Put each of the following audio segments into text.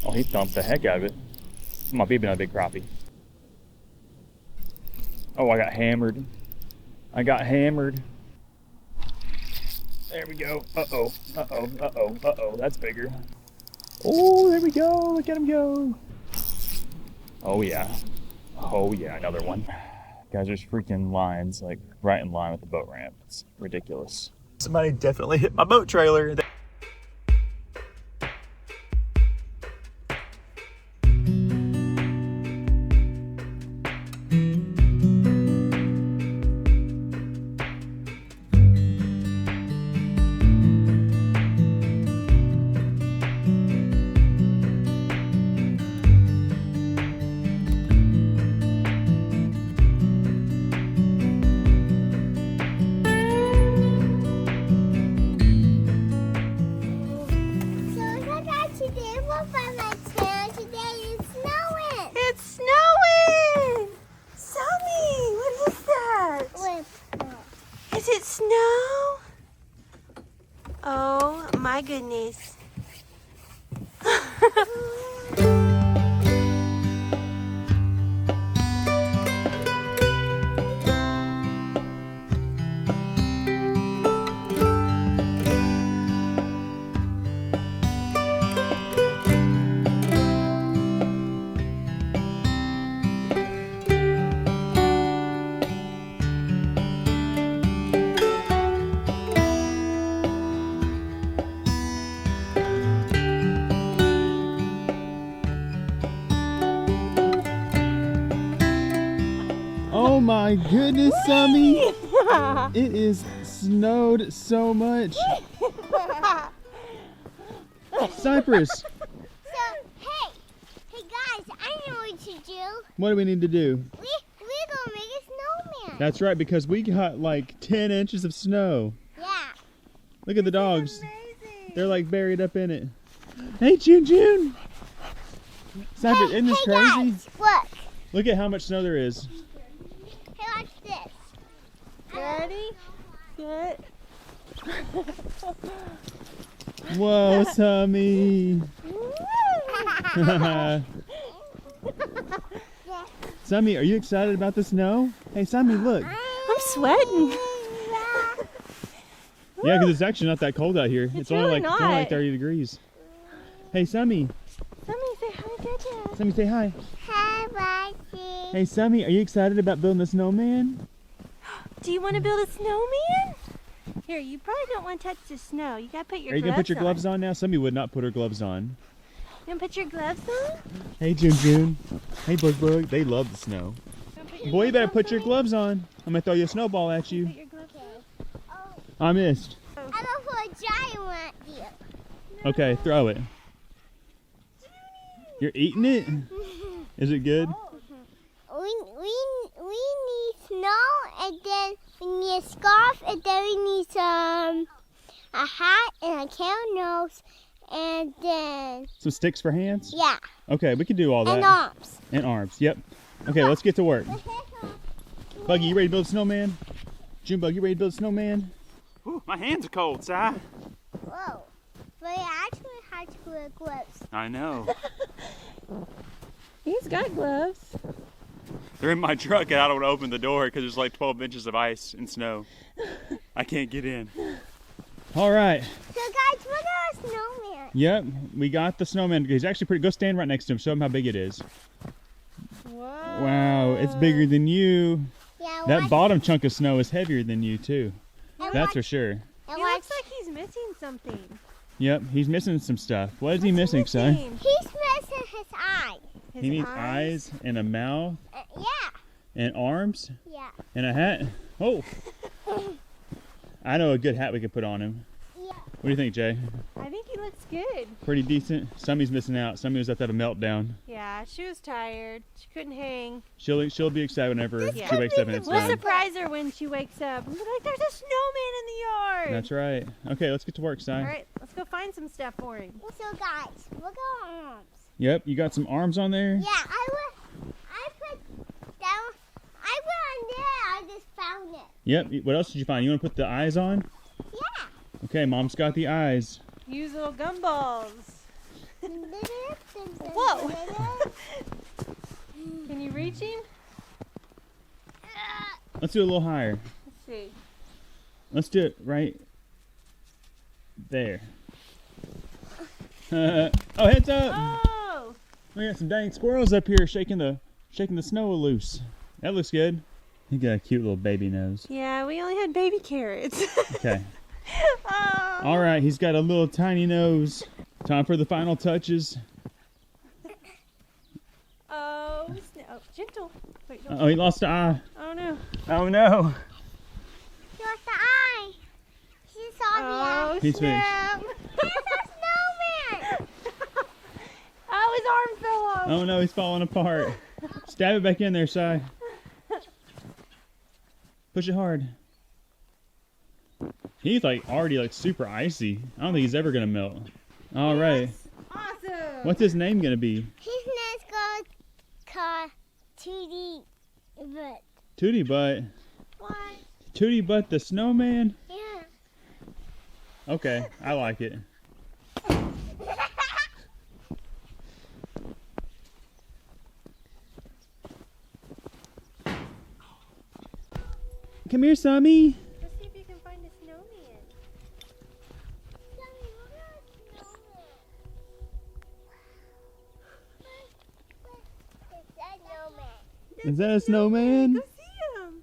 Oh, he thumped the heck out of it. Come on, baby, not a big crappie. Oh, I got hammered. I got hammered. There we go. Uh-oh, uh-oh, uh-oh, uh-oh. That's bigger. Oh, there we go. Look at him go. Oh, yeah. Oh, yeah, another one. Guys, there's freaking lines, like, right in line with the boat ramp. It's ridiculous. Somebody definitely hit my boat trailer. Oh my goodness. Oh my goodness, Sammy! It is snowed so much. Cypress! So, hey guys, I know what to do. What do we need to do? We're gonna make a snowman. That's right, because we got like 10 inches of snow. Yeah. Look at the dogs. They're like buried up in it. Hey, June! Cypress, isn't this crazy? Guys, look. Look at how much snow there is. Hey, watch this. Ready? Get. Whoa, Sammy! Sammy, are you excited about the snow? Hey, Sammy, look. I'm sweating. Yeah, because it's actually not that cold out here. It's only really like 30 degrees. Hey, Sammy. Sammy, say hi, Dada. Sammy, say hi. Hi, Roxy. Hey, Sammy, are you excited about building a snowman? Do you want to build a snowman? Here, you probably don't want to touch the snow. You gotta put your gloves on. Are you gonna put your gloves on now? Sammy would not put her gloves on. You gonna put your gloves on? Hey, June. Hey, Bug. They love the snow. Boy, you better put your gloves on. I'm gonna throw you a snowball at you. Put your gloves on. I missed. I'm gonna put a giant one at you. Okay, throw it. You're eating it? Is it good? We need snow, and then we need a scarf, and then we need a hat and a camel nose, and then Some sticks for hands? yeah, Okay, we can do all that. and arms. And arms, yep. Okay, let's get to work. Buggy, you ready to build a snowman? Junebug, you ready to build a snowman? Ooh, my hands are cold, Si. Whoa, but I actually had to wear gloves. I know. He's got gloves. They're in my truck and I don't want to open the door because there's like 12 inches of ice and snow. I can't get in. All right. So guys, look at our snowman. Yep, we got the snowman. He's actually pretty. Go stand right next to him. Show him how big it is. Wow. Wow, it's bigger than you. Yeah, That watch- bottom chunk of snow is heavier than you too. and That's watch- for sure. and He watch- looks like he's missing something. Yep, he's missing some stuff. What is he What's missing, Si? He's missing his eye. His He needs eyes and a mouth Yeah, and arms yeah, and a hat. Oh, I know a good hat we could put on him. yeah. What do you think, Jay? I think he looks good. Pretty decent. Sammy's missing out. Sammy was at that meltdown. Yeah, she was tired. She couldn't hang. She'll be excited whenever Yeah. she wakes up and it's We'll done. surprise her when she wakes up. We'll be like, there's a snowman in the yard. That's right. Okay, let's get to work, Si. All right, let's go find some stuff for him. So guys, look at our arms. Yep, you got some arms on there. Yeah, I put down. I put on there. I just found it. Yep. What else did you find? You want to put the eyes on? Yeah. Okay, Mom's got the eyes. Use little gumballs. Whoa! Can you reach him? Let's do it a little higher. Let's see. Let's do it right there. Oh, heads up! Oh! We got some dang squirrels up here shaking the snow loose. That looks good. He got a cute little baby nose. Yeah, we only had baby carrots. Okay. Oh. All right, he's got a little tiny nose. Time for the final touches. Oh, gentle. Wait, don't. Oh, he lost an eye. Oh no. Oh no. He lost the eye. He's sorry. Oh, He's snap. There's a snowman. Oh, his arm fell off. Oh no, he's falling apart. Stab it back in there, Si. Push it hard. He's like already like super icy. I don't think he's ever gonna melt. All right. Awesome. What's his name gonna be? His name's called Tootie Butt. Tootie Butt. What? Tootie Butt the snowman? Yeah. Okay, I like it. Come here, Sammy. Let's see if you can find a snowman. Is that a snowman? Go see him.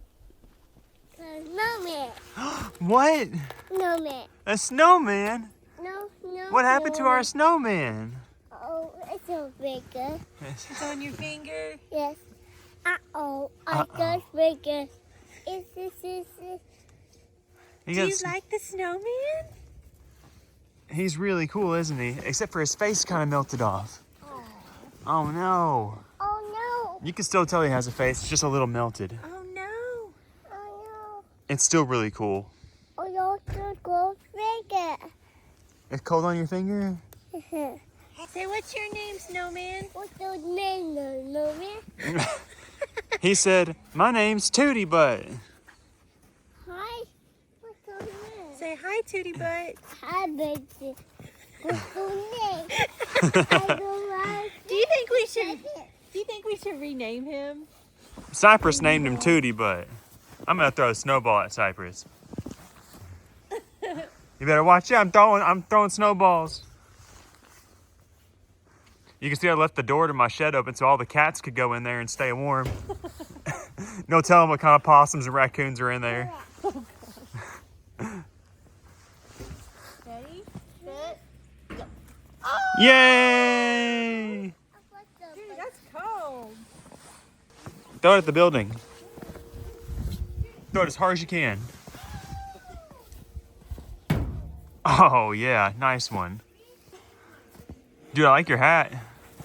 Snowman. What? Snowman. A snowman? No. What happened to our snowman? Oh, it's so bigger. It's on your finger. Yes. Uh-oh. I got bigger. It's. He Do you gets- like the snowman? He's really cool, isn't he? Except for his face kind of melted off. Oh no. Oh You can still tell he has a face, it's just a little melted. Oh no. no. Oh It's still really cool. no. Oh, you're so go bigger. It's cold on your finger? Say, what's your name, snowman? What's your name, snowman? He said, my name's Tootie Butt. Hi. What's your name? Say hi, Tootie Butt. Hi, baby. What's your name? I don't like Do you think we should? Do you think we should rename him? Cypress named him Tootie Butt. I'm gonna throw a snowball at Cypress. You better watch out, I'm throwing snowballs. You can see I left the door to my shed open so all the cats could go in there and stay warm. No telling what kind of possums and raccoons are in there. Ready, set, go. Yay! Dude, that's cold. Throw it at the building. Throw it as hard as you can. Oh yeah, nice one. Dude, I like your hat.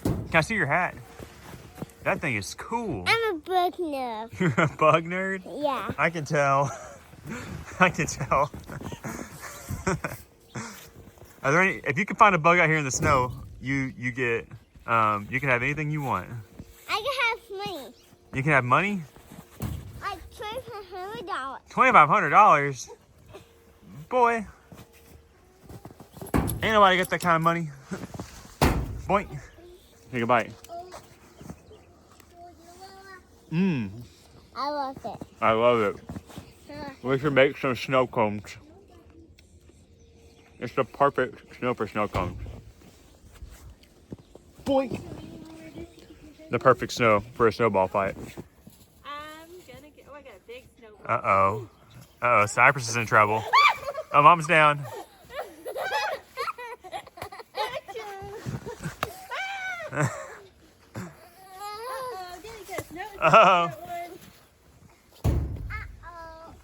Can I see your hat? That thing is cool. I'm a bug nerd. You're a bug nerd? Yeah. I can tell. I can tell. Are there any? If you can find a bug out here in the snow, you get. You can have anything you want. I can have money. You can have money. Like $2,500. $2,500. Boy, ain't nobody got that kind of money. Boink. Take a bite. Mmm. I love it. I love it. We should make some snow cones. It's the perfect snow for snow cones. Boink. The perfect snow for a snowball fight. I'm gonna get. Oh, I got a big snowball. Uh-oh. Uh-oh, Cypress is in trouble. Oh, Mom's down. Uh-oh.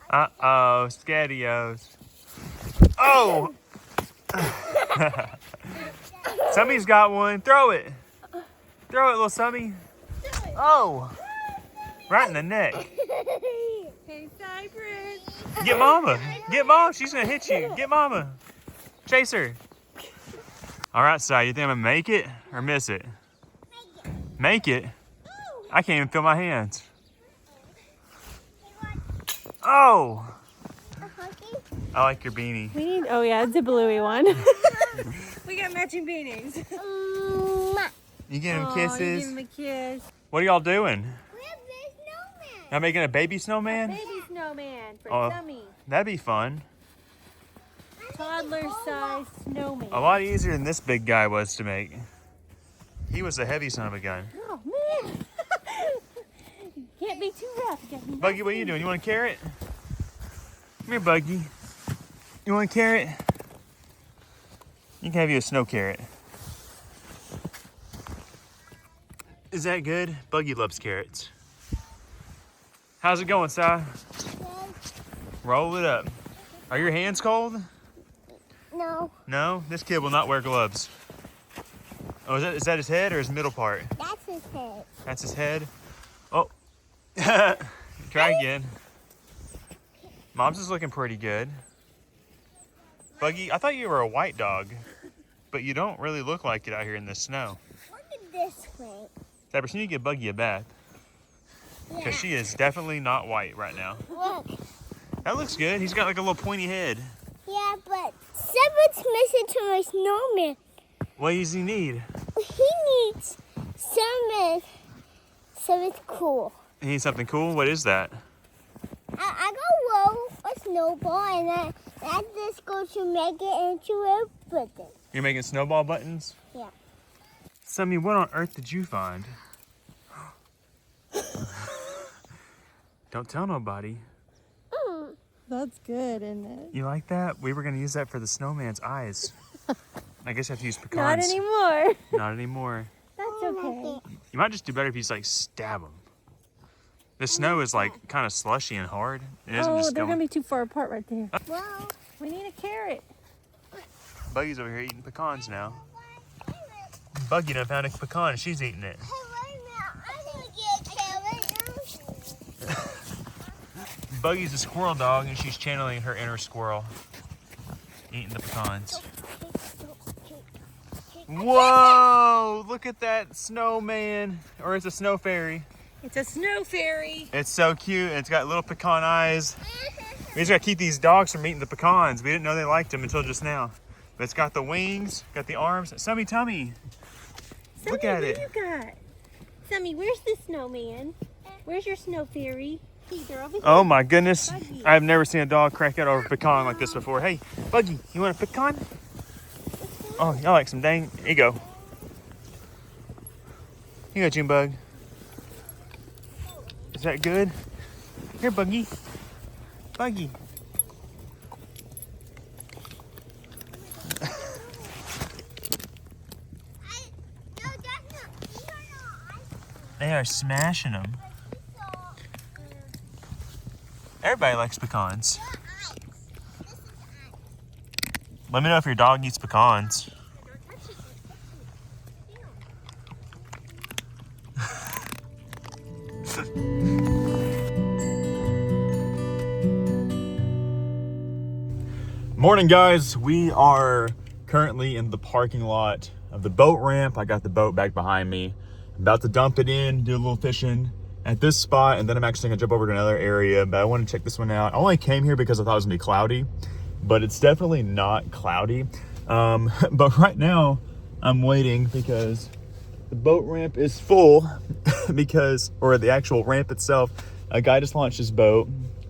Uh-oh, Scadios. Oh! Summy's got one. Throw it. Throw it, little Summy. Oh! Right in the neck. Hey, Cypress. Get Mama. Get Mom. She's going to hit you. Get Mama. Chase her. All right, Si, you think I'm going to make it or miss it? Make it? I can't even feel my hands. Oh! I like your beanie. We need, oh yeah, it's a bluey one. We got matching beanies. You give him Oh, kisses? you give him a kiss. What are y'all doing? We're a big snowman. Y'all making a baby snowman? Baby snowman for Oh. Summy. That'd be fun. Toddler-sized snowman. A lot easier than this big guy was to make. He was a heavy son of a gun. Oh man. Can't be too rough. You gotta be Buggy, what are you doing? You want a carrot? Come here, Buggy. You want a carrot? You can have you a snow carrot. Is that good? Buggy loves carrots. How's it going, Si? Roll it up. Are your hands cold? No, No? This kid will not wear gloves. Oh, is that his head or his middle part? that's his head. That's his head? Oh. Try again. Mom's is looking pretty good. Buggy, I thought you were a white dog, but you don't really look like it out here in the snow. Look at this way. Cypress, you need to give Buggy a bath, because she is definitely not white right now. Look. That looks good. He's got like a little pointy head. Yeah, but someone's missing to my snowman. What does he need? He needs something cool. He needs something cool? What is that? I go roll a snowball and I just go to make it into a button. You're making snowball buttons? Yeah. Sammy, what on earth did you find? Don't tell nobody. That's good, isn't it? You like that? We were going to use that for the snowman's eyes. I guess you have to use Not pecans. anymore. Not anymore. That's okay. You might just do better if you just like stab them. The snow is like kind of slushy and hard. It isn't Oh, just they're going. gonna be too far apart right there. Well, We need a carrot. Buggy's over here eating pecans now. Buggy done found a pecan and she's eating it. hey, wait a minute. I'm gonna get a carrot. Buggy's a squirrel dog and she's channeling her inner squirrel. Eating the pecans. Whoa! Look at that snowman. Or it's a snow fairy. It's a snow fairy. It's so cute. And it's got little pecan eyes. We just gotta keep these dogs from eating the pecans. We didn't know they liked them until just now. But it's got the wings, got the arms. Summy tummy. Look at it. What do you got? Sammy, where's the snowman? Where's your snow fairy? They're over here. Oh my goodness. Buggy. I've never seen a dog crack out over a pecan like this before. Hey, Buggy, you want a pecan? Oh, y'all like some dang. Here you go. Here you go, Junebug. Is that good? Here, Buggy. Buggy. They are smashing them. Everybody likes pecans. Let me know if your dog eats pecans. Morning, guys. We are currently in the parking lot of the boat ramp. I got the boat back behind me. I'm about to dump it in, do a little fishing at this spot, and then I'm actually gonna jump over to another area, but I want to check this one out. I only came here because I thought it was gonna be cloudy, but it's definitely not cloudy. But right now I'm waiting because the boat ramp is full or the actual ramp itself, a guy just launched his boat,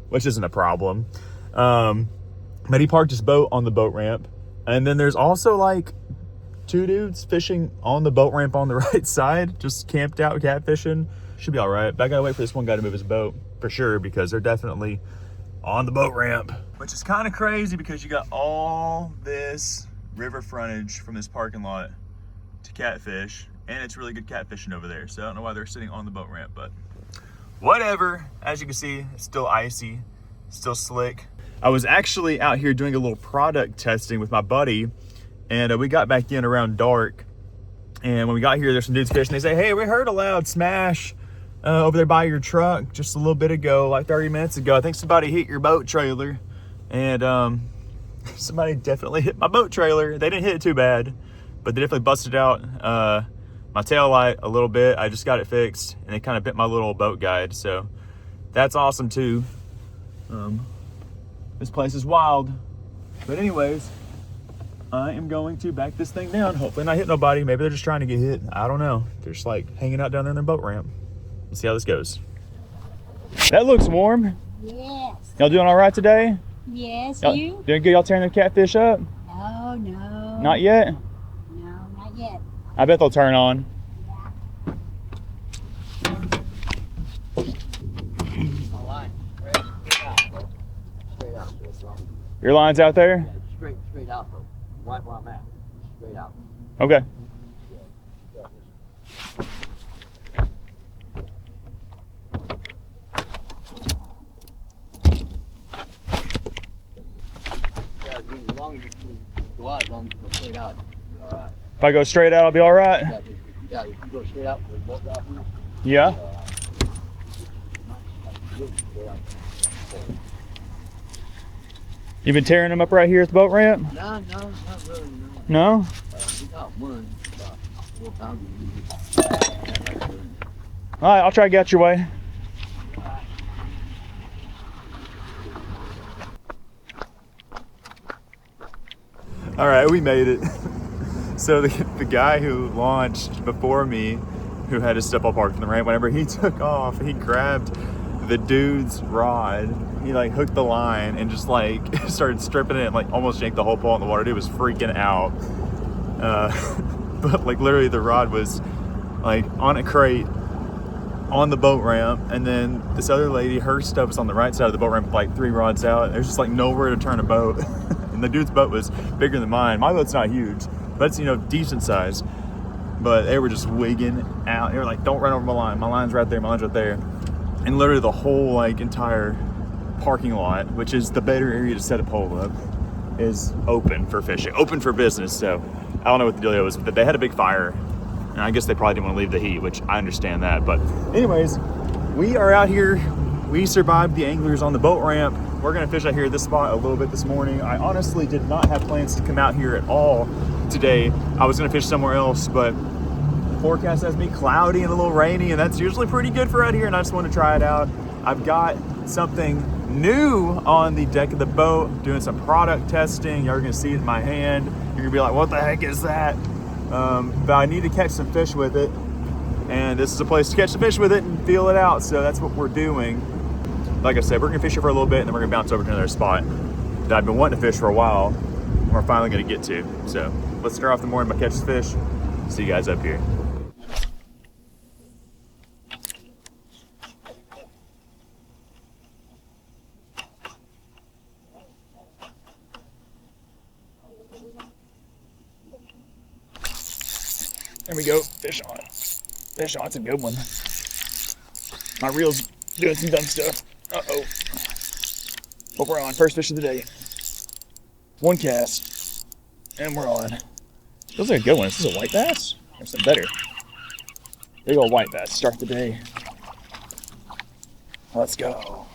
which isn't a problem. But he parked his boat on the boat ramp, and then there's also like 2 dudes fishing on the boat ramp on the right side, just camped out catfishing. Should be all right, but I gotta wait for this one guy to move his boat for sure, because they're definitely on the boat ramp, which is kind of crazy because you got all this river frontage from this parking lot to catfish, and it's really good catfishing over there. So I don't know why they're sitting on the boat ramp, but whatever. As you can see, it's still icy, still slick. I was actually out here doing a little product testing with my buddy, and we got back in around dark. And when we got here, there's some dudes fishing. They say, hey, we heard a loud smash over there by your truck just a little bit ago, like 30 minutes ago. I think somebody hit your boat trailer. And somebody definitely hit my boat trailer. They didn't hit it too bad, but they definitely busted out my tail light a little bit. I just got it fixed, and it kind of bit my little boat guide. So that's awesome too. This place is wild. But anyways, I am going to back this thing down. Hopefully not hit nobody. Maybe they're just trying to get hit. I don't know. They're just like hanging out down there in their boat ramp. Let's see how this goes. That looks warm. Yes. Y'all doing all right today? Yes, Doing good? Y'all tearing the catfish up? No, no. Not yet? No, not yet. I bet they'll turn on. Your line's out there? Yeah, straight out, though. Right where I'm at. Straight out. Okay. Yeah, as long as you can go out, as long as you go straight out, you'll be all right. If I go straight out, I'll be all right? Yeah, if you go straight out, there's both out here. Yeah? You been tearing them up right here at the boat ramp? No, not really, no. No? We got one, about 4 pounds. All right, I'll try to get your way. All right, we made it. So the guy who launched before me, who had his stuff all parked in the ramp, whenever he took off, he grabbed the dude's rod. He like hooked the line and just like started stripping it and like almost yanked the whole pole in the water. Dude was freaking out. But like literally the rod was like on a crate on the boat ramp, and then this other lady, her stuff was on the right side of the boat ramp, like 3 rods out. There's just like nowhere to turn a boat. And the dude's boat was bigger than mine. My boat's not huge, but it's, you know, decent size. But they were just wigging out. They were like, don't run over my line. My line's right there, my line's right there. And literally the whole like entire parking lot, which is the better area to set a pole up, is open for fishing, open for business. So I don't know what the deal was, but they had a big fire. And I guess they probably didn't want to leave the heat, which I understand that. But anyways, we are out here. We survived the anglers on the boat ramp. We're gonna fish out here at this spot a little bit this morning. I honestly did not have plans to come out here at all today. I was gonna fish somewhere else, but the forecast has me cloudy and a little rainy, and that's usually pretty good for out here, and I just want to try it out. I've got something new on the deck of the boat, doing some product testing. You're gonna see it in my hand. You're gonna be like, what the heck is that? But I need to catch some fish with it, and this is a place to catch some fish with it and feel it out. So that's what we're doing. Like I said, we're gonna fish here for a little bit, and then we're gonna bounce over to another spot that I've been wanting to fish for a while, and we're finally gonna get to. So let's start off the morning by catching fish. See you guys up here. There we go, fish on. Fish on, it's a good one. My reel's doing some dumb stuff. Uh-oh. But we're on, first fish of the day. 1 cast, and we're on. Those are a good one. Is this a white bass? Or something better? Big old white bass, start the day. Let's go.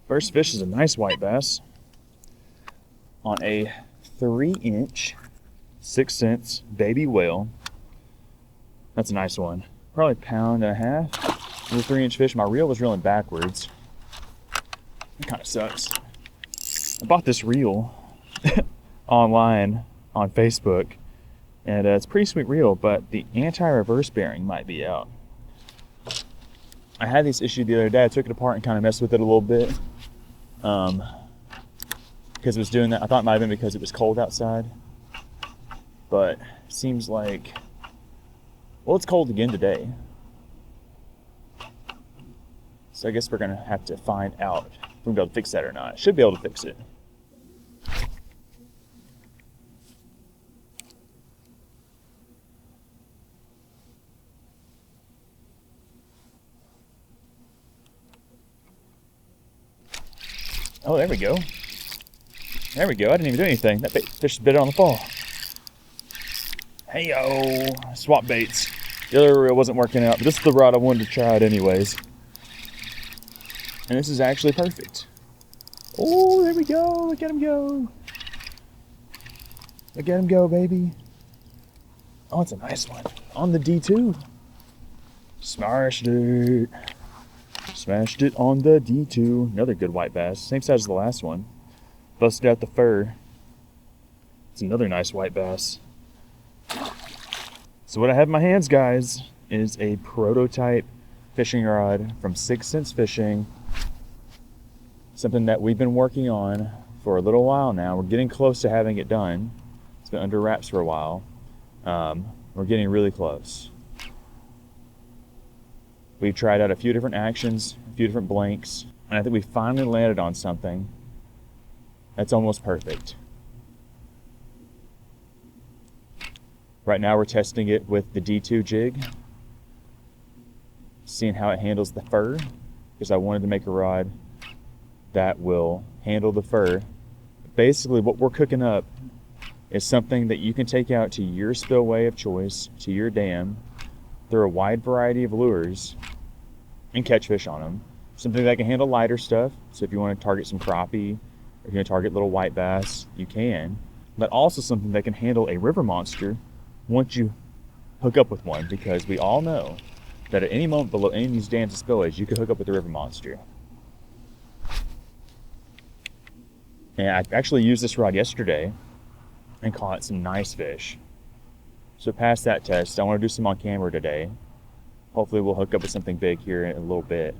First fish is a nice white bass on a 3-inch, 6 cents baby whale. That's a nice one. Probably 1.5 pounds. With a 3-inch fish. My reel was reeling backwards. It kind of sucks. I bought this reel online on Facebook, and it's a pretty sweet reel, but the anti-reverse bearing might be out. I had this issue the other day. I took it apart and kind of messed with it a little bit because it was doing that. I thought it might have been because it was cold outside, but it seems like, well, it's cold again today. So I guess we're gonna have to find out if we're gonna be able to fix that or not. Should be able to fix it. Oh, there we go. There we go. I didn't even do anything. That fish bit it on the fall. Hey yo, swap baits. The other reel wasn't working out, but this is the rod I wanted to try it anyways. And this is actually perfect. Oh, there we go. Look at him go. Look at him go, baby. Oh, it's a nice one. On the D2. Smashed it. Smashed it on the D2. Another good white bass. Same size as the last one. Busted out the fur. It's another nice white bass. So what I have in my hands, guys, is a prototype fishing rod from 6 Cents Fishing. Something that we've been working on for a little while now. We're getting close to having it done. It's been under wraps for a while. We're getting really close. We've tried out a few different actions, a few different blanks, and I think we finally landed on something that's almost perfect. Right now we're testing it with the D2 jig, seeing how it handles the fur, because I wanted to make a rod that will handle the fur. Basically what we're cooking up is something that you can take out to your spillway of choice, to your dam, through a wide variety of lures, and catch fish on them. Something that can handle lighter stuff, so if you want to target some crappie, or if you want to target little white bass, you can. But also something that can handle a river monster once you hook up with one, because we all know that at any moment below any of these dams and spillways, you could hook up with the river monster. And I actually used this rod yesterday and caught some nice fish. So past that test, I want to do some on camera today. Hopefully we'll hook up with something big here in a little bit.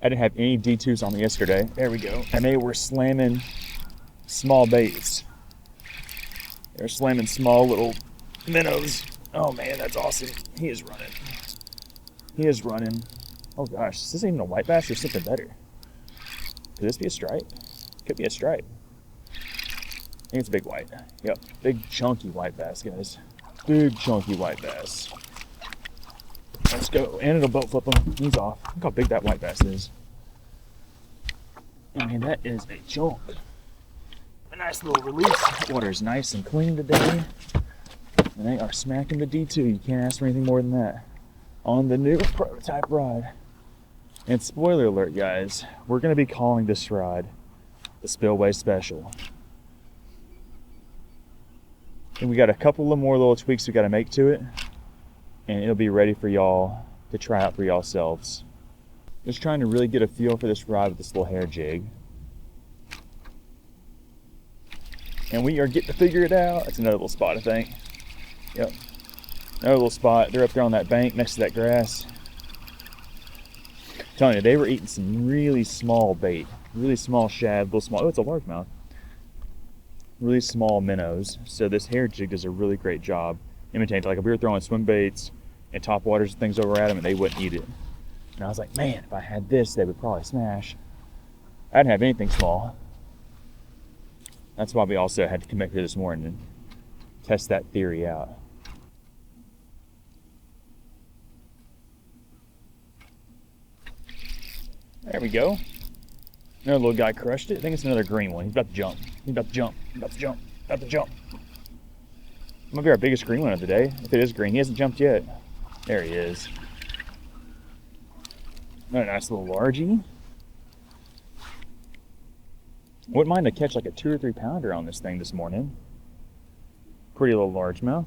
I didn't have any D2s on me yesterday. There we go. And they were slamming small baits. They're slamming small little minnows. Oh man, that's awesome. He is running. He is running. Oh gosh, is this even a white bass or something better? Could this be a stripe? Could be a stripe. I think it's a big white. Yep, big chunky white bass, guys. Big chunky white bass. Let's go. And it'll boat flip him. He's off. Look how big that white bass is. I mean, that is a chunk. A nice little release. That water is nice and clean today. And they are smacking the D2. You can't ask for anything more than that. On the new prototype rod. And spoiler alert, guys, we're going to be calling this rod the Spillway Special. And we got a couple of more little tweaks we got to make to it, and it'll be ready for y'all to try out for yourselves. Just trying to really get a feel for this rod with this little hair jig. And we are getting to figure it out. That's another little spot, I think. Yep. Another little spot. They're up there on that bank next to that grass. I'm telling you, they were eating some really small bait. Really small shad, little small, oh, it's a largemouth. Really small minnows. So this hair jig does a really great job imitating. Like if we were throwing swim baits and top waters and things over at them, and they wouldn't eat it. And I was like, man, if I had this, they would probably smash. I didn't have anything small. That's why we also had to come back here this morning and test that theory out. There we go. Another little guy crushed it. I think it's another green one. He's about to jump. He's about to jump. He's about to jump. About to jump. Might be our biggest green one of the day. If it is green, he hasn't jumped yet. There he is. Another nice little largie. Wouldn't mind to catch like a 2 or 3 pounder on this thing this morning. Pretty little largemouth.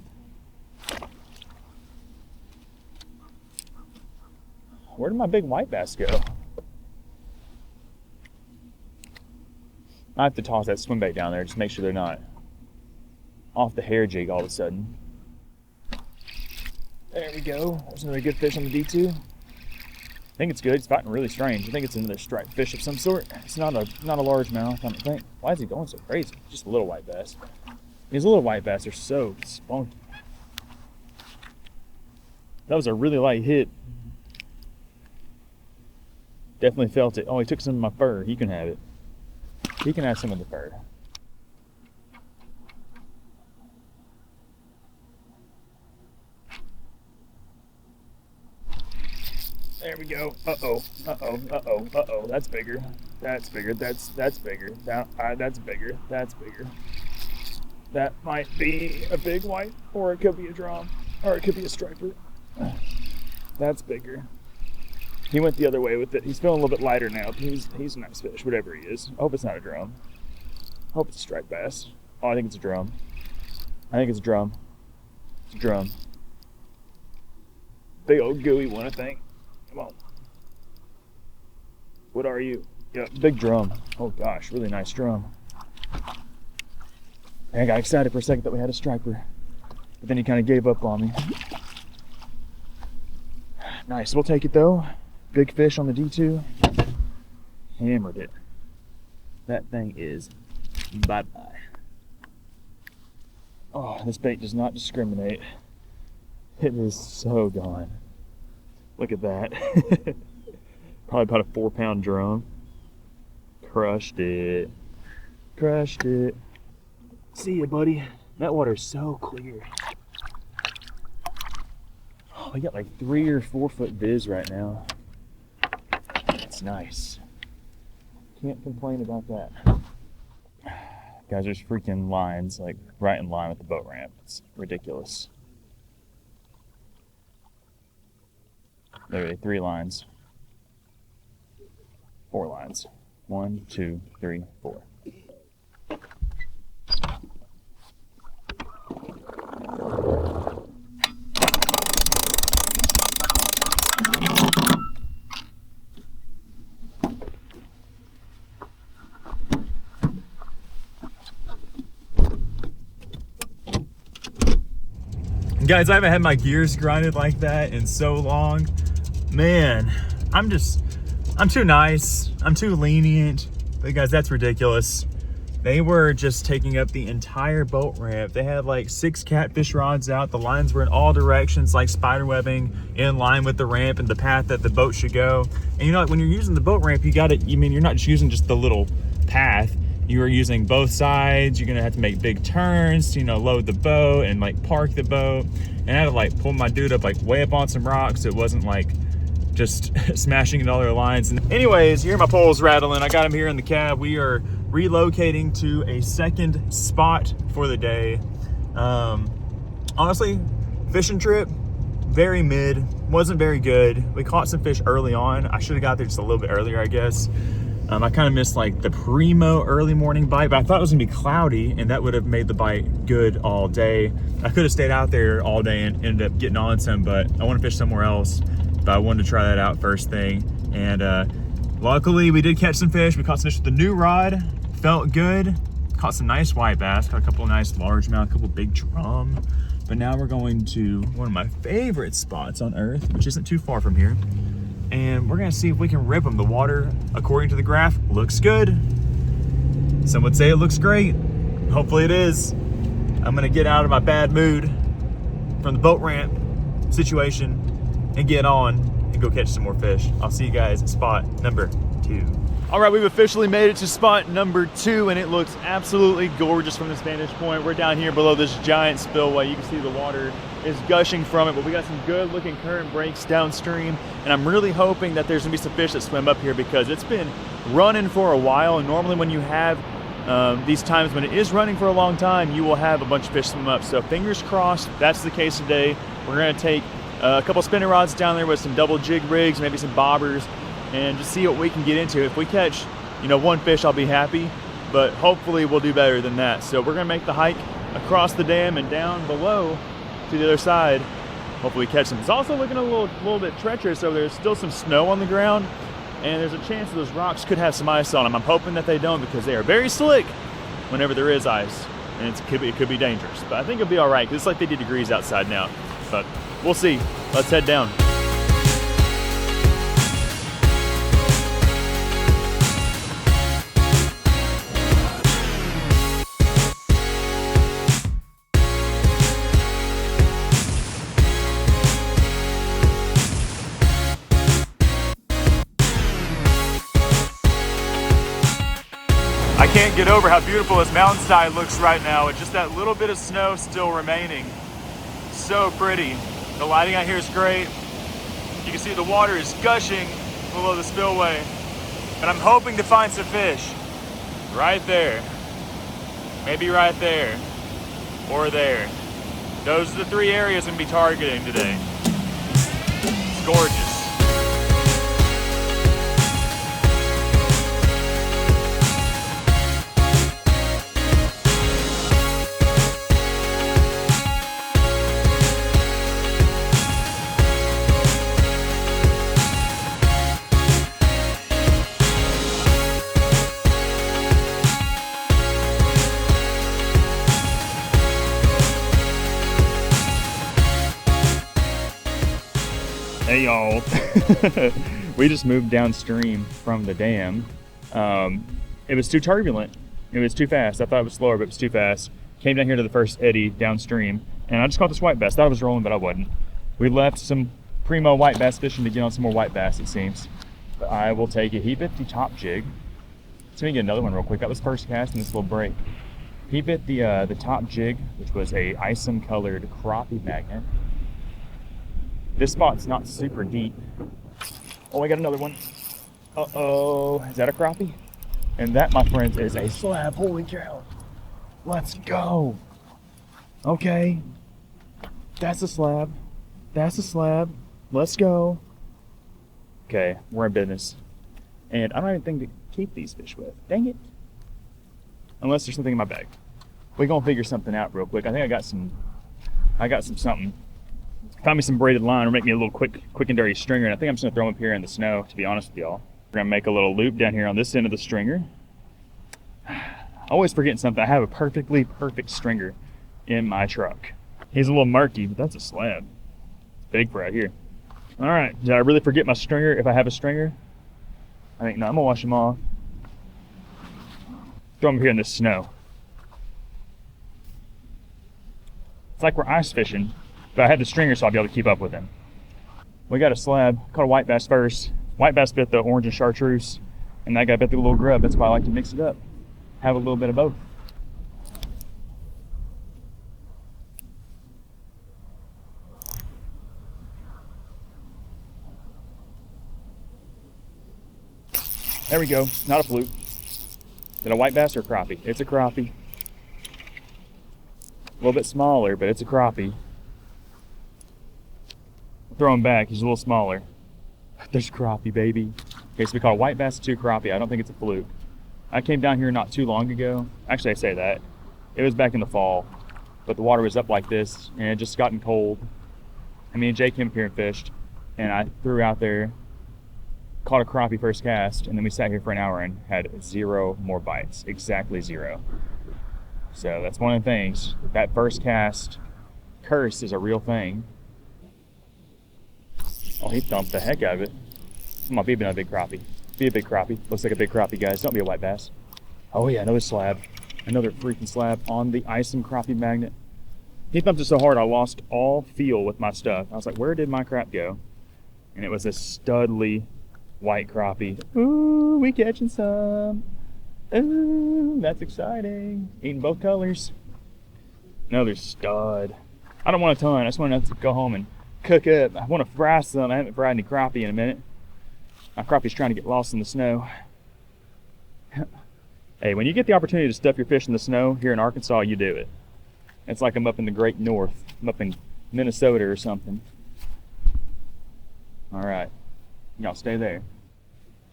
Where did my big white bass go? I have to toss that swim bait down there just to make sure they're not off the hair jig all of a sudden. There we go. There's another good fish on the D2. I think it's good. It's fighting really strange. I think it's another striped fish of some sort. It's not a largemouth, I don't think. Why is he going so crazy? Just a little white bass. These little white bass are so spunky. That was a really light hit. Definitely felt it. Oh, he took some of my fur. He can have it. He can have some of the fur. There we go. Uh-oh. Uh-oh. Uh-oh. Uh-oh. That's bigger. That's bigger. That's bigger. That's bigger. That's bigger. That might be a big white, or it could be a drum, or it could be a striper. That's bigger. He went the other way with it. He's feeling a little bit lighter now. He's a nice fish, whatever he is. I hope it's not a drum. I hope it's a striped bass. Oh, I think it's a drum. I think it's a drum. It's a drum. Big old gooey one, I think. Come on. What are you? Yeah, big drum. Oh gosh, really nice drum. And I got excited for a second that we had a striper, but then he kind of gave up on me. Nice, we'll take it though. Big fish on the D2. Hammered it. That thing is bye-bye. Oh, this bait does not discriminate. It is so gone. Look at that. Probably about a 4-pound drum. Crushed it. Crushed it. See ya, buddy. That water's so clear. Oh, we got like 3 or 4 foot viz right now. It's nice. Can't complain about that. Guys, there's freaking lines like right in line with the boat ramp. It's ridiculous. Literally 3 lines. 4 lines. 1, 2, 3, 4. Guys, I haven't had my gears grinded like that in so long. Man, I'm too nice. I'm too lenient. But guys, that's ridiculous. They were just taking up the entire boat ramp. They had like 6 catfish rods out. The lines were in all directions, like spider webbing, in line with the ramp and the path that the boat should go. And you know, when you're using the boat ramp, you're not just using just the little path. You are using both sides. You're gonna have to make big turns to, load the boat and like park the boat. And I had to like pull my dude up like way up on some rocks. So it wasn't like just smashing into all their lines. And anyways, you hear my poles rattling. I got them here in the cab. We are relocating to a second spot for the day. Honestly, fishing trip, very mid, wasn't very good. We caught some fish early on. I should have got there just a little bit earlier, I guess. I kind of missed like the primo early morning bite, but I thought it was gonna be cloudy and that would have made the bite good all day. I could have stayed out there all day and ended up getting on some, but I want to fish somewhere else. But I wanted to try that out first thing. And luckily we did catch some fish. We caught some fish with the new rod, felt good. Caught some nice white bass, caught a couple of nice largemouth, a couple big drum. But now we're going to one of my favorite spots on earth, which isn't too far from here. And we're gonna see if we can rip them. The water, according to the graph, looks good. Some would say it looks great. Hopefully it is. I'm gonna get out of my bad mood from the boat ramp situation and get on and go catch some more fish. I'll see you guys at spot number 2. All right, we've officially made it to spot number 2, and it looks absolutely gorgeous from this vantage point. We're down here below this giant spillway. You can see the water is gushing from it, but we got some good looking current breaks downstream, and I'm really hoping that there's gonna be some fish that swim up here because it's been running for a while. And normally when you have these times when it is running for a long time, you will have a bunch of fish swim up. So fingers crossed that's the case today. We're gonna take a couple spinning rods down there with some double jig rigs, maybe some bobbers, and just see what we can get into. If we catch, one fish, I'll be happy, but hopefully we'll do better than that. So we're gonna make the hike across the dam and down below to the other side. Hopefully catch them. It's also looking a little bit treacherous, so there's still some snow on the ground, and there's a chance that those rocks could have some ice on them. I'm hoping that they don't because they are very slick whenever there is ice, and it could be dangerous. But I think it'll be all right because it's like 50 degrees outside now. But we'll see. Let's head down. I can't get over how beautiful this mountainside looks right now with just that little bit of snow still remaining. So pretty. The lighting out here is great. You can see the water is gushing below the spillway. And I'm hoping to find some fish right there. Maybe right there or there. Those are the 3 areas I'm gonna be targeting today. It's gorgeous. Hey y'all. We just moved downstream from the dam. It was too turbulent. It was too fast. I thought it was slower, but it was too fast. Came down here to the first eddy downstream, and I just caught this white bass. Thought I was rolling, but I wasn't. We left some primo white bass fishing to get on some more white bass, it seems. But I will take it. He bit the top jig. Let's get another one real quick. That was first cast in this little break. He bit the top jig, which was a isom colored crappie magnet. This spot's not super deep. Oh, I got another one. Uh-oh, is that a crappie? And that, my friends, is a slab. Holy cow. Let's go. Okay. That's a slab. That's a slab. Let's go. Okay, we're in business. And I don't have anything to keep these fish with. Dang it. Unless there's something in my bag. We're gonna figure something out real quick. I think I got some something. Found me some braided line or make me a little quick and dirty stringer. And I think I'm just gonna throw them up here in the snow, to be honest with y'all. We're gonna make a little loop down here on this end of the stringer. Always forgetting something. I have a perfect stringer in my truck. He's a little murky, but that's a slab. Big for out here. All right, did I really forget my stringer? If I have a stringer, I think, no, I'm gonna wash them off. Throw them here in the snow. It's like we're ice fishing, but I had the stringer, so I'll be able to keep up with him. We got a slab, caught a white bass first. White bass bit the orange and chartreuse, and that guy bit the little grub. That's why I like to mix it up. Have a little bit of both. There we go, not a fluke. Is it a white bass or a crappie? It's a crappie. A little bit smaller, but it's a crappie. Throw him back, he's a little smaller. There's crappie, baby. Okay, so we caught a white bass, 2 crappie. I don't think it's a fluke. I came down here not too long ago. Actually, I say that. It was back in the fall, but the water was up like this, and it just gotten cold. And me and Jay came up here and fished, and I threw out there, caught a crappie first cast, and then we sat here for an hour and had 0 more bites. Exactly 0. So that's one of the things. That first cast curse is a real thing. Oh, he thumped the heck out of it. Come on, be another big crappie. Be a big crappie. Looks like a big crappie, guys. Don't be a white bass. Oh yeah, another slab. Another freaking slab on the isom crappie magnet. He thumped it so hard I lost all feel with my stuff. I was like, where did my crap go? And it was a studly white crappie. Ooh, we catching some. Ooh, that's exciting. Eating both colors. Another stud. I don't want a ton. I just want enough to go home and cook up. I want to fry some. I haven't fried any crappie in a minute. My crappie's trying to get lost in the snow. Hey, when you get the opportunity to stuff your fish in the snow here in Arkansas, you do it. It's like I'm up in the great north. I'm up in Minnesota or something. All right, y'all stay there.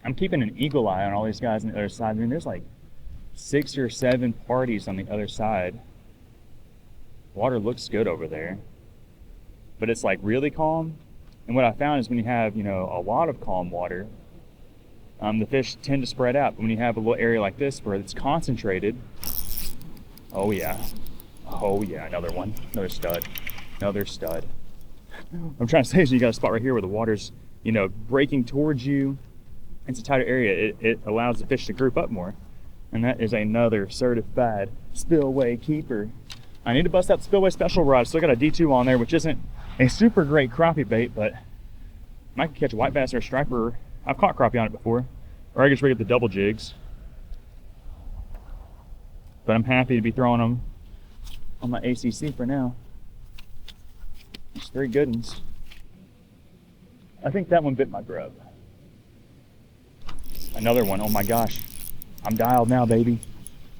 I'm keeping an eagle eye on all these guys on the other side. I mean, there's like 6 or 7 parties on the other side. Water looks good over there, but it's like really calm. And what I found is when you have, you know, a lot of calm water, the fish tend to spread out. But when you have a little area like this where it's concentrated, oh yeah, another one, another stud, another stud. I'm trying to say is you got a spot right here where the water's, you know, breaking towards you. It's a tighter area. It allows the fish to group up more. And that is another certified Spillway keeper. I need to bust out the Spillway special rod. Still got a D2 on there, which isn't a super great crappie bait, but I might catch a white bass or a striper. I've caught crappie on it before, or I just rig up the double jigs. But I'm happy to be throwing them on my ACC for now. There's 3 good ones. I think that one bit my grub. Another one, oh my gosh. I'm dialed now, baby.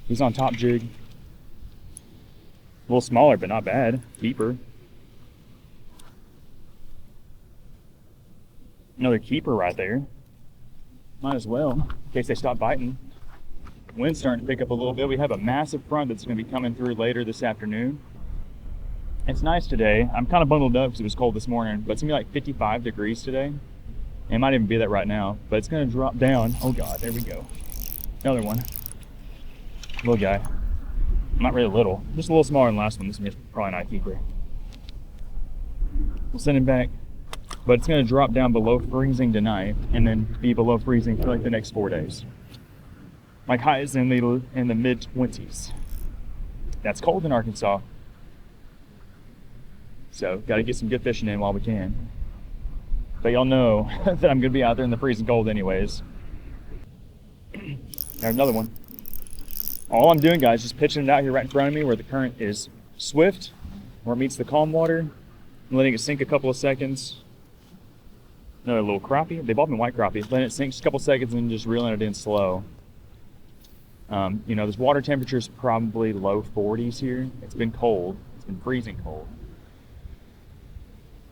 He's on top jig. A little smaller, but not bad. Keeper. Another keeper right there. Might as well, in case they stop biting. Wind's starting to pick up a little bit. We have a massive front that's going to be coming through later this afternoon. It's nice today. I'm kind of bundled up because it was cold this morning, but it's going to be like 55 degrees today. It might even be that right now, but it's going to drop down. Oh God, there we go. Another one. Little guy. Not really little, just a little smaller than the last one. This is probably not a keeper. We'll send him back. but it's going to drop down below freezing tonight and then be below freezing for like the next 4 days. Like highs in the mid 20s. That's cold in Arkansas. So got to get some good fishing in while we can. But y'all know that I'm going to be out there in the freezing cold anyways. There's another one. All I'm doing, guys, is just pitching it out here right in front of me where the current is swift, where it meets the calm water, and letting it sink a couple of seconds. Another little crappie. They've all been white crappie. Letting it sink just a couple of seconds and then just reeling it in slow. You know, this water temperature is probably low 40s here. It's been cold. It's been freezing cold.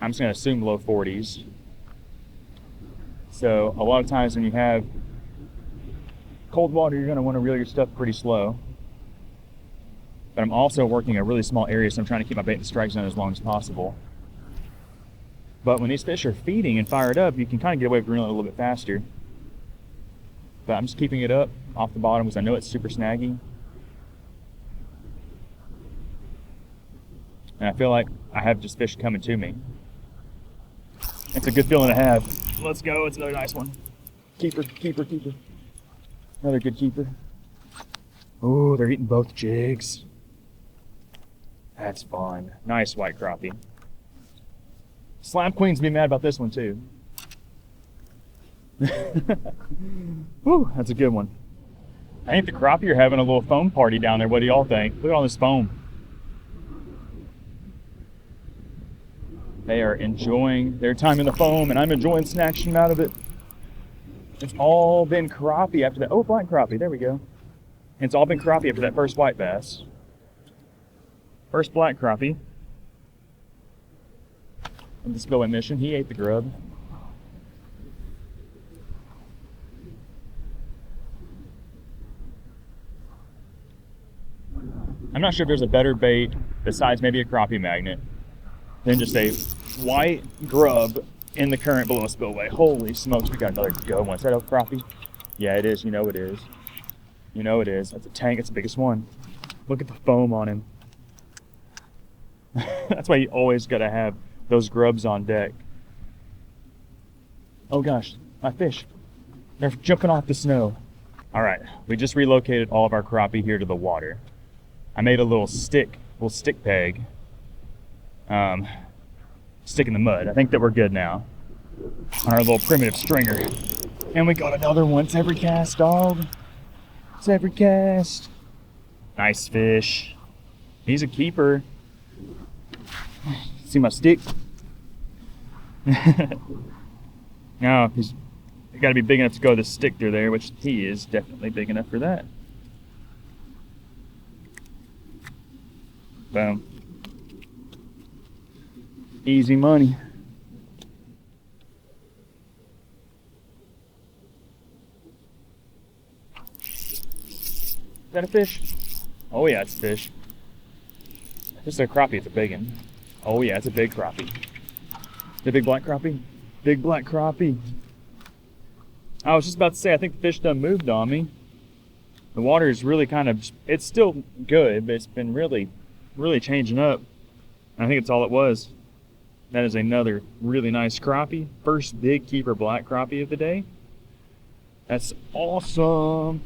I'm just going to assume low 40s. So a lot of times when you have cold water, you're going to want to reel your stuff pretty slow. But I'm also working a really small area, so I'm trying to keep my bait in the strike zone as long as possible. But when these fish are feeding and fired up, you can kind of get away with reeling a little bit faster. But I'm just keeping it up off the bottom because I know it's super snaggy. And I feel like I have just fish coming to me. It's a good feeling to have. Let's go, it's another nice one. Keeper, keeper, keeper. Another good keeper. Oh, they're eating both jigs. That's fun. Nice white crappie. Slab Queen's be mad about this one too. Whew, that's a good one. I think the crappie are having a little foam party down there. What do y'all think? Look at all this foam. They are enjoying their time in the foam, and I'm enjoying snatching out of it. It's all been crappie after that. Oh, black crappie, there we go. And it's all been crappie after that first white bass. First black crappie. Of the Spillway mission, he ate the grub. I'm not sure if there's a better bait, besides maybe a crappie magnet, than just a white grub in the current below a spillway. Holy smokes, we got another good one. Is that a crappie? Yeah, it is. You know it is. You know it is. That's a tank. It's the biggest one. Look at the foam on him. That's why you always got to have those grubs on deck. Oh gosh, my fish. They're jumping off the snow. All right, we just relocated all of our crappie here to the water. I made a little stick peg. Stick in the mud. I think that we're good now on our little primitive stringer. And we got another one. It's every cast, dog. It's every cast. Nice fish. He's a keeper. See my stick? Now he's got to be big enough to go the stick through there, which he is definitely big enough for that. Boom. Easy money. Is that a fish? Oh yeah, it's a fish. This is a crappie, it's a big one. Oh yeah, it's a big crappie. The big black crappie? Big black crappie. I was just about to say, I think the fish done moved on me. The water is really kind of, it's still good, but it's been really changing up. I think it's all it was. That is another really nice crappie. First big keeper black crappie of the day. That's awesome.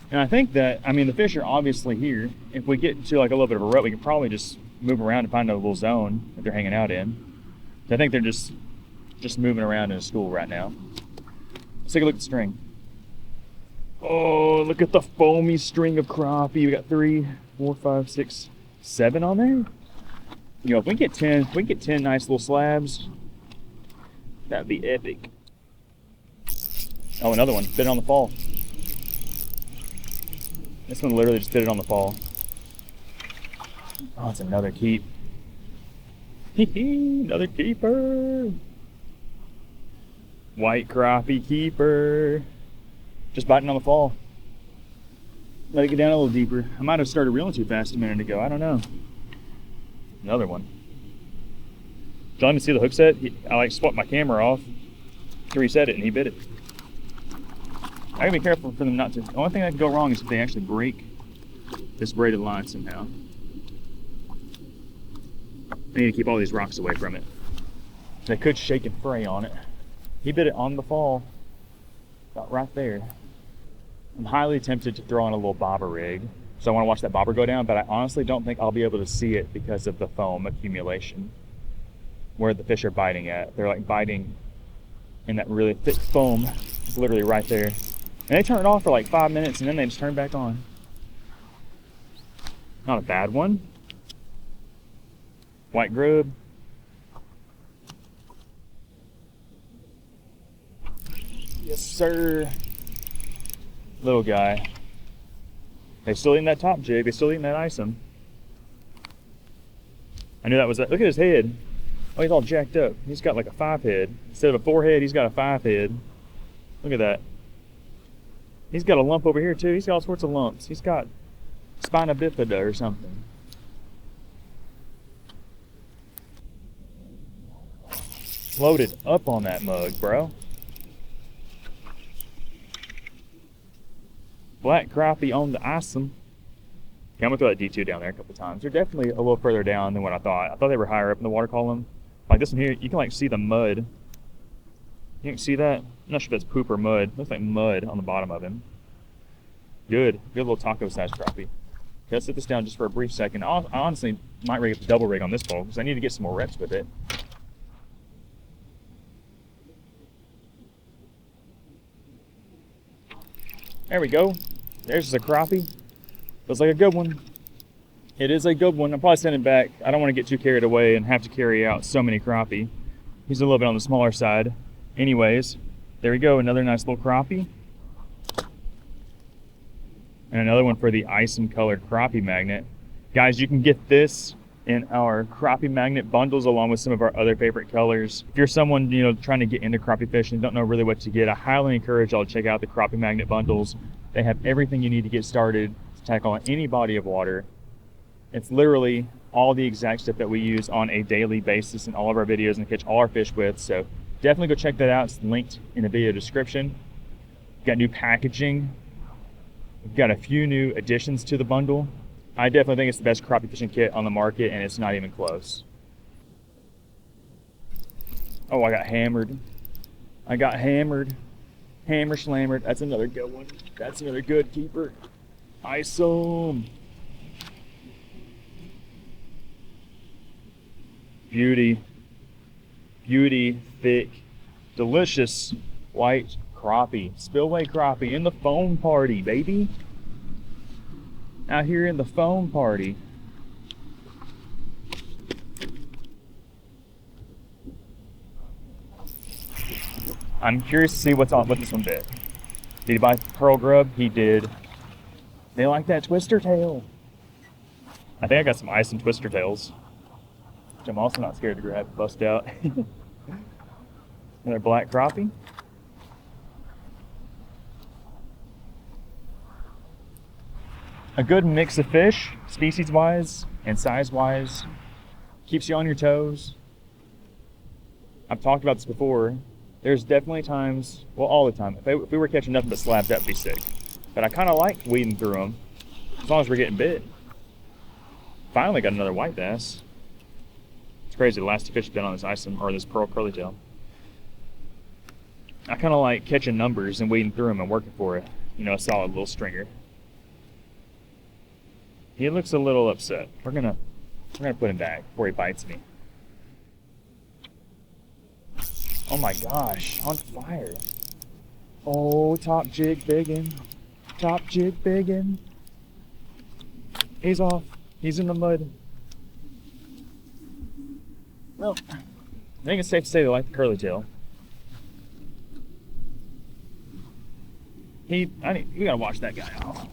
And I think that, I mean, the fish are obviously here. If we get into like a little bit of a rut, we can probably just move around and find a little zone that they're hanging out in. So I think they're just moving around in a school right now. Let's take a look at the string. Oh, look at the foamy string of crappie. We got 3, 4, 5, 6, 7 on there. You know, if we get 10 nice little slabs, that'd be epic. Oh, another one. Bit it on the fall. This one literally just bit it on the fall. Oh, it's another keep. Another keeper. White crappie keeper. Just biting on the fall. Let it get down a little deeper. I might have started reeling too fast a minute ago. I don't know. Another one. Did you let me see the hook set? I like swapped my camera off to reset it and he bit it. I gotta be careful for them not to. The only thing that can go wrong is if they actually break this braided line somehow. I need to keep all these rocks away from it. They could shake and fray on it. He bit it on the fall, about right there. I'm highly tempted to throw on a little bobber rig. So I want to watch that bobber go down, but I honestly don't think I'll be able to see it because of the foam accumulation. Where the fish are biting at. They're like biting in that really thick foam. It's literally right there. And they turn it off for like 5 minutes and then they just turn it back on. Not a bad one. White grub. Yes, sir. Little guy. They still eating that top jig. They still eating that isom. I knew that was it. Look at his head. Oh, he's all jacked up. He's got like a 5 head. Instead of a 4 head, he's got a 5 head. Look at that. He's got a lump over here too. He's got all sorts of lumps. He's got spina bifida or something. Loaded up on that mug, bro. Black crappie on the isom. Okay, I'm gonna throw that D2 down there a couple times. They're definitely a little further down than what I thought. I thought they were higher up in the water column. Like this one here, you can like see the mud. You can see that? I'm not sure if that's poop or mud. Looks like mud on the bottom of him. Good little taco sized crappie. Okay, let's set this down just for a brief second. I honestly might rig up the double rig on this pole because I need to get some more reps with it. There we go. There's a crappie. Looks like a good one. It is a good one. I'm probably sending back. I don't want to get too carried away and have to carry out so many crappie. He's a little bit on the smaller side. Anyways, there we go. Another nice little crappie. And another one for the isom colored crappie magnet. Guys, you can get this in our crappie magnet bundles along with some of our other favorite colors. If you're someone, you know, trying to get into crappie fishing and don't know really what to get, I highly encourage y'all to check out the crappie magnet bundles. They have everything you need to get started to tackle on any body of water. It's literally all the exact stuff that we use on a daily basis in all of our videos and catch all our fish with. So definitely go check that out. It's linked in the video description. We've got new packaging. We've got a few new additions to the bundle. I definitely think it's the best crappie fishing kit on the market, and it's not even close. Oh, I got hammered. I got hammered. Hammer slammered. That's another good one. That's another good keeper. Isom. Beauty. Beauty, thick, delicious white crappie. Spillway crappie in the foam party, baby. Out here in the foam party. I'm curious to see what this one did. Did he buy pearl grub? He did. They like that twister tail. I think I got some isom twister tails, which I'm also not scared to grab, bust out. Another black crappie. A good mix of fish, species-wise and size-wise. Keeps you on your toes. I've talked about this before. There's definitely times, well, all the time, if we were catching nothing but slabs, that'd be sick. But I kind of like weeding through them, as long as we're getting bit. Finally got another white bass. It's crazy, the last two fish have been on this isom, or this pearl curly tail. I kind of like catching numbers and wading through them and working for it. You know, a solid little stringer. He looks a little upset. We're gonna put him back before he bites me. Oh my gosh, on fire. Oh, top jig biggin. Top jig biggin. He's off. He's in the mud. Well, I think it's safe to say they like the curly tail. We gotta watch that guy off.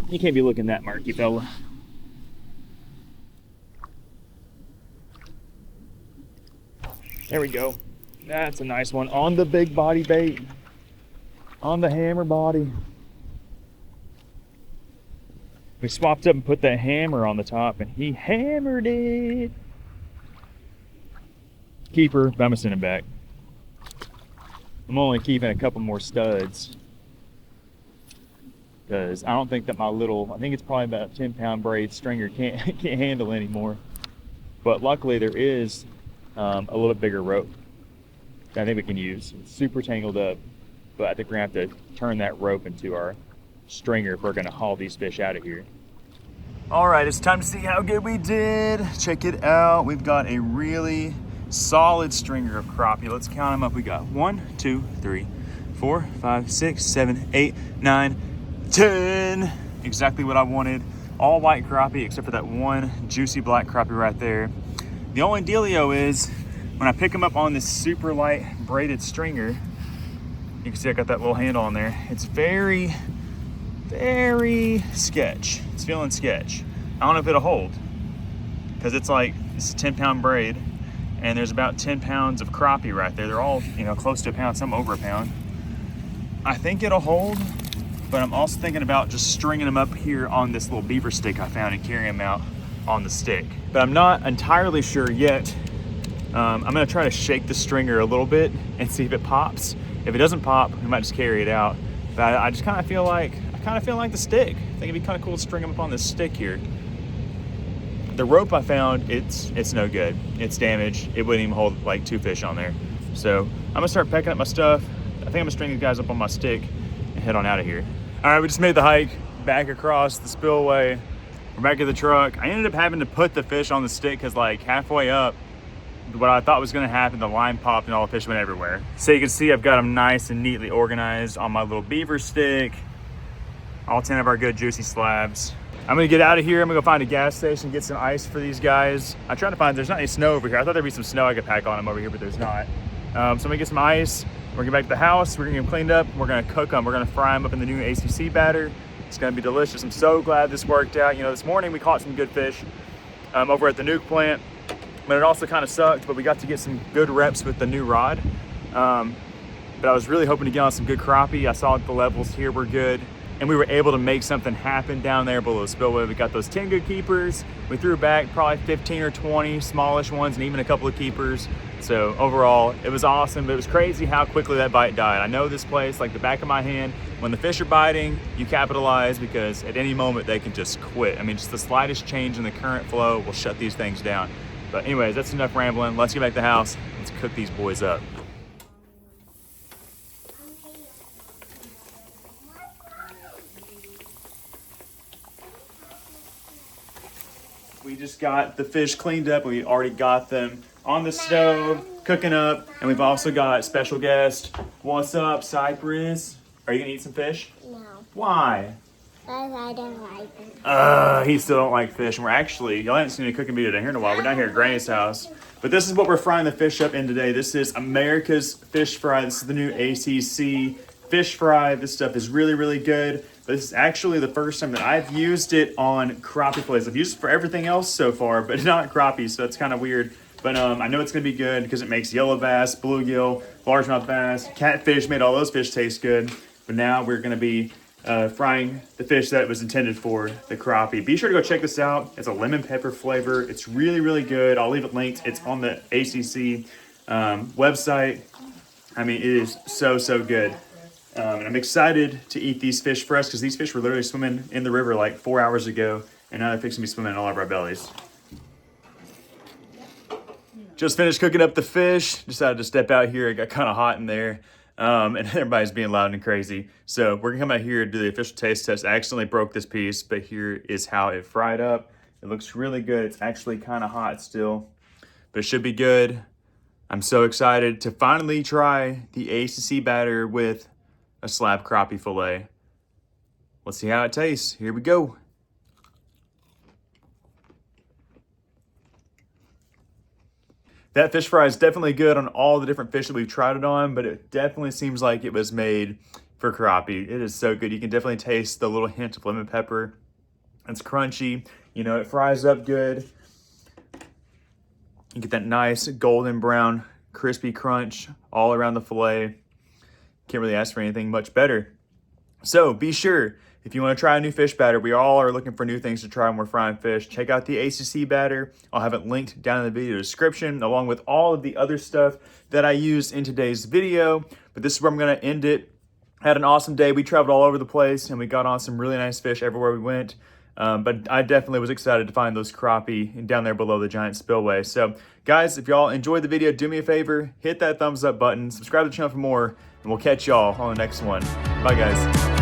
You can't be looking that murky, fella. There we go. That's a nice one on the big body bait. On the hammer body. We swapped up and put that hammer on the top and he hammered it. Keeper, but I'm gonna send him back. I'm only keeping a couple more studs. because I don't think that my little, I think it's probably about a 10-pound braid stringer can't handle anymore. But luckily there is a little bit bigger rope that I think we can use. It's super tangled up, but I think we're gonna have to turn that rope into our stringer if we're gonna haul these fish out of here. All right, it's time to see how good we did. Check it out. We've got a really solid stringer of crappie. Let's count them up. We got 1, 2, 3, 4, 5, 6, 7, 8, 9, 10. Exactly what I wanted. All white crappie except for that one juicy black crappie right there. The only dealio is when I pick them up on this super light braided stringer, you can see I got that little handle on there. It's very, very sketch. It's feeling sketch. I don't know if it'll hold because it's like, it's a 10-pound braid and there's about 10 pounds of crappie right there. They're all, you know, close to a pound, some over a pound. I think it'll hold, but I'm also thinking about just stringing them up here on this little beaver stick I found and carrying them out on the stick. But I'm not entirely sure yet. I'm gonna try to shake the stringer a little bit and see if it pops. If it doesn't pop, we might just carry it out. But I just kind of feel like the stick. I think it'd be kind of cool to string them up on this stick here. The rope I found, it's no good. It's damaged. It wouldn't even hold like 2 fish on there. So I'm gonna start packing up my stuff. I think I'm gonna string these guys up on my stick and head on out of here. All right, we just made the hike back across the spillway. We're back at the truck. I ended up having to put the fish on the stick because like halfway up, what I thought was gonna happen, the line popped and all the fish went everywhere. So you can see I've got them nice and neatly organized on my little beaver stick. All 10 of our good juicy slabs. I'm gonna get out of here. I'm gonna go find a gas station, get some ice for these guys. I tried to find, there's not any snow over here. I thought there'd be some snow I could pack on them over here, but there's not. So I'm gonna get some ice. We're gonna get back to the house. We're gonna get them cleaned up. We're gonna cook them. We're gonna fry them up in the new ACC batter. It's gonna be delicious. I'm so glad this worked out. You know, this morning we caught some good fish over at the nuke plant, but it also kind of sucked, but we got to get some good reps with the new rod. But I was really hoping to get on some good crappie. I saw the levels here were good, and we were able to make something happen down there below the spillway. We got those 10 good keepers. We threw back probably 15 or 20 smallish ones and even a couple of keepers. So overall, it was awesome, but it was crazy how quickly that bite died. I know this place like the back of my hand. When the fish are biting, you capitalize because at any moment they can just quit. I mean, just the slightest change in the current flow will shut these things down. But anyways, that's enough rambling. Let's get back to the house. Let's cook these boys up. We just got the fish cleaned up. We already got them on the stove, cooking up. And we've also got special guest. What's up, Cypress? Are you gonna eat some fish? No, Why? because I don't like them. He still don't like fish. And we're actually, y'all haven't seen a cooking video down here in a while. We're down here at Granny's house. But this is what we're frying the fish up in today. This is America's fish fry. This is the new ACC fish fry. This stuff is really, really good. But this is actually the first time that I've used it on crappie fillets. I've used it for everything else so far, but not crappie, so it's kind of weird. But I know it's gonna be good because it makes yellow bass, bluegill, largemouth bass, catfish, made all those fish taste good. But now we're gonna be frying the fish that was intended for the crappie. Be sure to go check this out. It's a lemon pepper flavor. It's really, really good. I'll leave it linked. It's on the ACC website. I mean, it is so, so good. And I'm excited to eat these fish fresh because these fish were literally swimming in the river like 4 hours ago, and now they're fixing to be swimming in all of our bellies. Just finished cooking up the fish. Decided to step out here. It got kind of hot in there. And everybody's being loud and crazy. So we're gonna come out here and do the official taste test. I accidentally broke this piece, but here is how it fried up. It looks really good. It's actually kind of hot still, but it should be good. I'm so excited to finally try the ACC batter with a slab crappie fillet. Let's see how it tastes. Here we go. That fish fry is definitely good on all the different fish that we've tried it on, but it definitely seems like it was made for crappie. It is so good. You can definitely taste the little hint of lemon pepper. It's crunchy. You know, it fries up good. You get that nice golden brown, crispy crunch all around the fillet. Can't really ask for anything much better. So be sure, if you want to try a new fish batter, we all are looking for new things to try when we're frying fish. Check out the ACC batter. I'll have it linked down in the video description, along with all of the other stuff that I used in today's video. But this is where I'm going to end it. Had an awesome day. We traveled all over the place and we got on some really nice fish everywhere we went. But I definitely was excited to find those crappie down there below the giant spillway. So guys, if y'all enjoyed the video, do me a favor, hit that thumbs up button, subscribe to the channel for more, and we'll catch y'all on the next one. Bye guys.